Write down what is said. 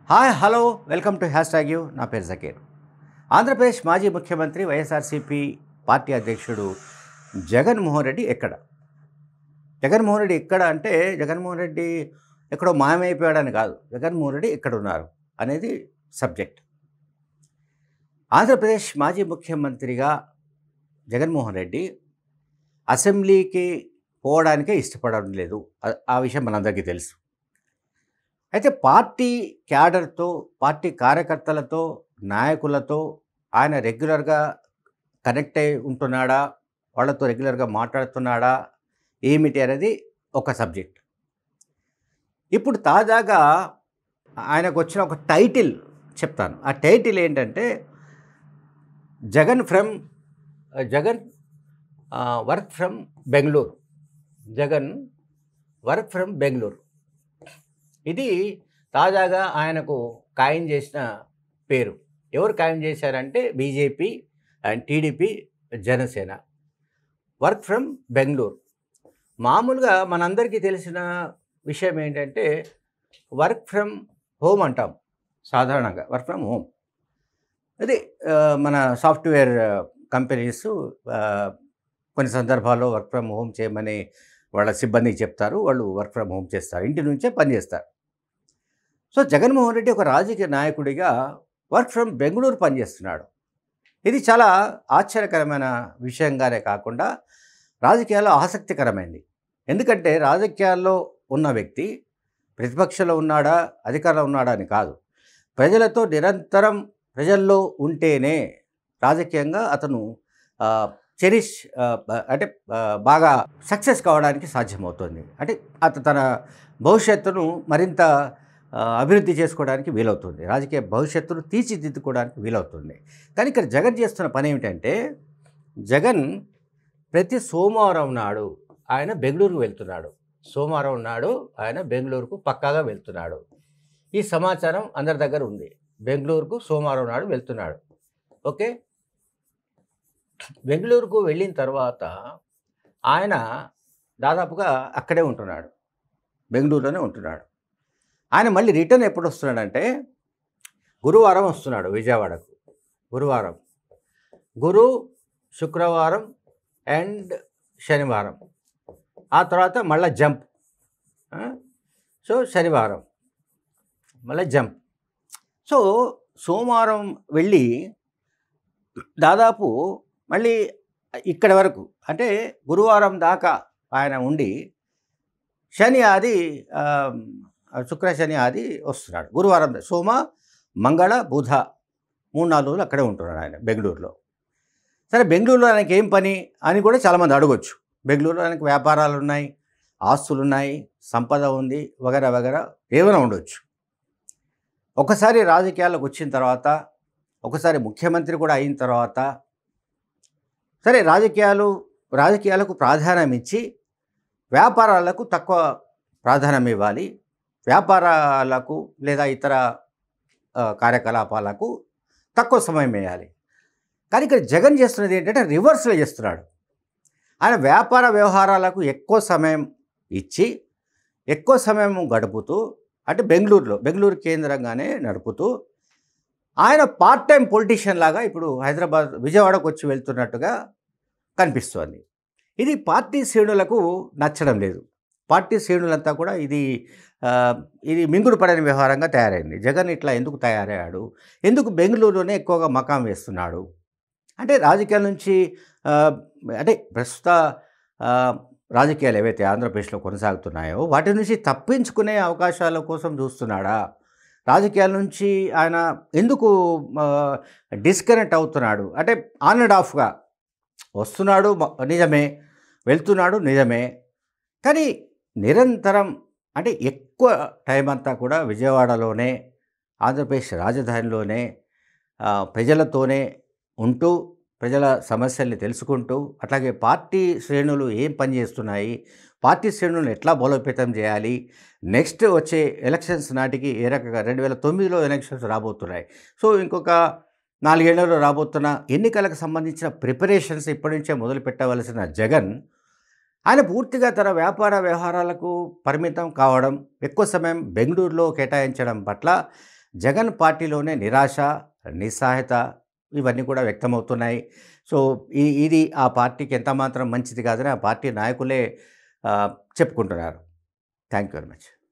Hi hello welcome to hash tag you. నా పేరు జకీర్. ఆంధ్రప్రదేశ్ మాజీ ముఖ్యమంత్రి వైఎస్ఆర్సీపీ పార్టీ అధ్యక్షుడు జగన్మోహన్ రెడ్డి ఎక్కడ? జగన్మోహన్ రెడ్డి ఎక్కడ అంటే జగన్మోహన్ రెడ్డి ఎక్కడో మాయమైపోయాడని కాదు, జగన్మోహన్ రెడ్డి ఎక్కడున్నారు అనేది సబ్జెక్ట్. ఆంధ్రప్రదేశ్ మాజీ ముఖ్యమంత్రిగా జగన్మోహన్ రెడ్డి అసెంబ్లీకి పోవడానికే ఇష్టపడడం లేదు. ఆ విషయం మనందరికీ తెలుసు. అయితే పార్టీ క్యాడర్తో, పార్టీ కార్యకర్తలతో, నాయకులతో ఆయన రెగ్యులర్గా కనెక్ట్ అయి ఉంటున్నాడా, వాళ్ళతో రెగ్యులర్గా మాట్లాడుతున్నాడా ఏమిటి అనేది ఒక సబ్జెక్ట్. ఇప్పుడు తాజాగా ఆయనకు వచ్చిన ఒక టైటిల్ చెప్తాను. ఆ టైటిల్ ఏంటంటే Jagan work from Bengaluru. Jagan work from Bengaluru. ఇది తాజాగా ఆయనకు ఖాయం చేసిన పేరు. ఎవరు ఖాయం చేశారంటే BJP and TDP, Janasena. Work from Bengaluru. మామూలుగా మనందరికీ తెలిసిన విషయం ఏంటంటే వర్క్ ఫ్రమ్ హోమ్ అంటాం సాధారణంగా. వర్క్ ఫ్రమ్ హోమ్ అది మన సాఫ్ట్వేర్ కంపెనీస్ కొన్ని సందర్భాల్లో వర్క్ ఫ్రమ్ హోమ్ చేయమని వాళ్ళ సిబ్బందికి చెప్తారు. వాళ్ళు వర్క్ ఫ్రమ్ హోమ్ చేస్తారు, ఇంటి నుంచే పనిచేస్తారు. సో జగన్మోహన్ రెడ్డి ఒక రాజకీయ నాయకుడిగా వర్క్ ఫ్రమ్ బెంగళూరు పనిచేస్తున్నాడు. ఇది చాలా ఆశ్చర్యకరమైన విషయంగానే కాకుండా రాజకీయాల్లో ఆసక్తికరమైంది. ఎందుకంటే రాజకీయాల్లో ఉన్న వ్యక్తి ప్రతిపక్షంలో ఉన్నాడా, అధికారంలో ఉన్నాడా అని కాదు, ప్రజలతో నిరంతరం ప్రజల్లో ఉంటేనే రాజకీయంగా అతను అంటే బాగా సక్సెస్ కావడానికి సాధ్యమవుతుంది. అంటే తన భవిష్యత్తును మరింత అభివృద్ధి చేసుకోవడానికి వీలవుతుంది, రాజకీయ భవిష్యత్తును తీర్చిదిద్దుకోవడానికి వీలవుతుంది. కానీ ఇక్కడ జగన్ చేస్తున్న పని ఏమిటంటే జగన్ ప్రతి సోమవారం నాడు ఆయన బెంగళూరుకు వెళ్తున్నాడు. సోమవారం నాడు ఆయన బెంగళూరుకు పక్కాగా వెళ్తున్నాడు. ఈ సమాచారం అందరి దగ్గర ఉంది. బెంగళూరుకు సోమవారం నాడు వెళ్తున్నాడు. ఓకే, బెంగళూరుకు వెళ్ళిన తర్వాత ఆయన దాదాపుగా అక్కడే ఉంటున్నాడు, బెంగళూరులోనే ఉంటున్నాడు. ఆయన మళ్ళీ రిటర్న్ ఎప్పుడు వస్తున్నాడంటే గురువారం వస్తున్నాడు విజయవాడకు. గురు, శుక్రవారం అండ్ శనివారం. ఆ తర్వాత మళ్ళీ జంప్. సో శనివారం మళ్ళీ జంప్. సో సోమవారం వెళ్ళి దాదాపు మళ్ళీ ఇక్కడి వరకు అంటే గురువారం దాకా ఆయన ఉండి శని ఆది శుక్ర శని ఆది వస్తున్నాడు. గురువారం సోమ మంగళ బుధ 3-4 రోజులు అక్కడే ఉంటున్నాడు ఆయన బెంగళూరులో. సరే, బెంగళూరులో ఆయనకి ఏం పని అని కూడా చాలామంది అడగొచ్చు. బెంగళూరులో ఆయనకు వ్యాపారాలు ఉన్నాయి, ఆస్తులు ఉన్నాయి, సంపద ఉంది, వగైరా వగైరా ఏమైనా ఉండొచ్చు. ఒకసారి రాజకీయాల్లోకి వచ్చిన తర్వాత, ఒకసారి ముఖ్యమంత్రి కూడా అయిన తర్వాత సరే రాజకీయాలకు ప్రాధాన్యం ఇచ్చి వ్యాపారాలకు తక్కువ ప్రాధాన్యం ఇవ్వాలి, వ్యాపారాలకు లేదా ఇతర కార్యకలాపాలకు తక్కువ సమయం వేయాలి. కానీ ఇక్కడ జగన్ చేస్తున్నది ఏంటంటే రివర్స్లో చేస్తున్నాడు. ఆయన వ్యాపార వ్యవహారాలకు ఎక్కువ సమయం ఇచ్చి ఎక్కువ సమయం గడుపుతూ, అంటే బెంగళూరు కేంద్రంగానే నడుపుతూ ఆయన పార్ట్ టైం పొలిటీషియన్ లాగా ఇప్పుడు విజయవాడకు వచ్చి వెళ్తున్నట్టుగా కనిపిస్తోంది. ఇది పార్టీ శ్రేణులకు నచ్చడం లేదు. పార్టీ శ్రేణులంతా కూడా ఇది మింగుడు పడని వ్యవహారంగా తయారైంది. జగన్ ఇట్లా ఎందుకు తయారయ్యాడు, ఎందుకు బెంగళూరులోనే ఎక్కువగా మకాం వేస్తున్నాడు అంటే రాజకీయాల నుంచి అంటే ప్రస్తుత రాజకీయాలు ఏవైతే ఆంధ్రప్రదేశ్లో కొనసాగుతున్నాయో వాటి నుంచి తప్పించుకునే అవకాశాల కోసం చూస్తున్నాడా, రాజకీయాల నుంచి ఆయన ఎందుకు డిస్కనెక్ట్ అవుతున్నాడు అంటే ఆన్ అండ్ ఆఫ్గా వస్తున్నాడు నిజమే, వెళ్తున్నాడు నిజమే, కానీ నిరంతరం అంటే ఎక్కువ టైం అంతా కూడా విజయవాడలోనే, ఆంధ్రప్రదేశ్ రాజధానిలోనే ప్రజలతోనే ఉంటూ ప్రజల సమస్యల్ని తెలుసుకుంటూ, అట్లాగే పార్టీ శ్రేణులు ఏం పని చేస్తున్నాయి, పార్టీ శ్రేణులను ఎట్లా బలోపేతం చేయాలి, నెక్స్ట్ వచ్చే ఎలక్షన్స్ నాటికి ఏ రకంగా 2009లో ఎలక్షన్స్ రాబోతున్నాయి. సో ఇంకొక 4 ఏళ్లలో రాబోతున్న ఎన్నికలకు సంబంధించిన ప్రిపరేషన్స్ ఇప్పటి నుంచే మొదలు పెట్టవలసిన జగన్ ఆయన పూర్తిగా తన వ్యాపార వ్యవహారాలకు పరిమితం కావడం, ఎక్కువ సమయం బెంగళూరులో కేటాయించడం పట్ల జగన్ పార్టీలోనే నిరాశ, నిస్సహాయత ఇవన్నీ కూడా వ్యక్తమవుతున్నాయి. సో, ఇది ఆ పార్టీకి ఎంత మాత్రం మంచిది కాదని ఆ పార్టీ నాయకులే చెప్పుకుంటున్నారు. Thank you very much.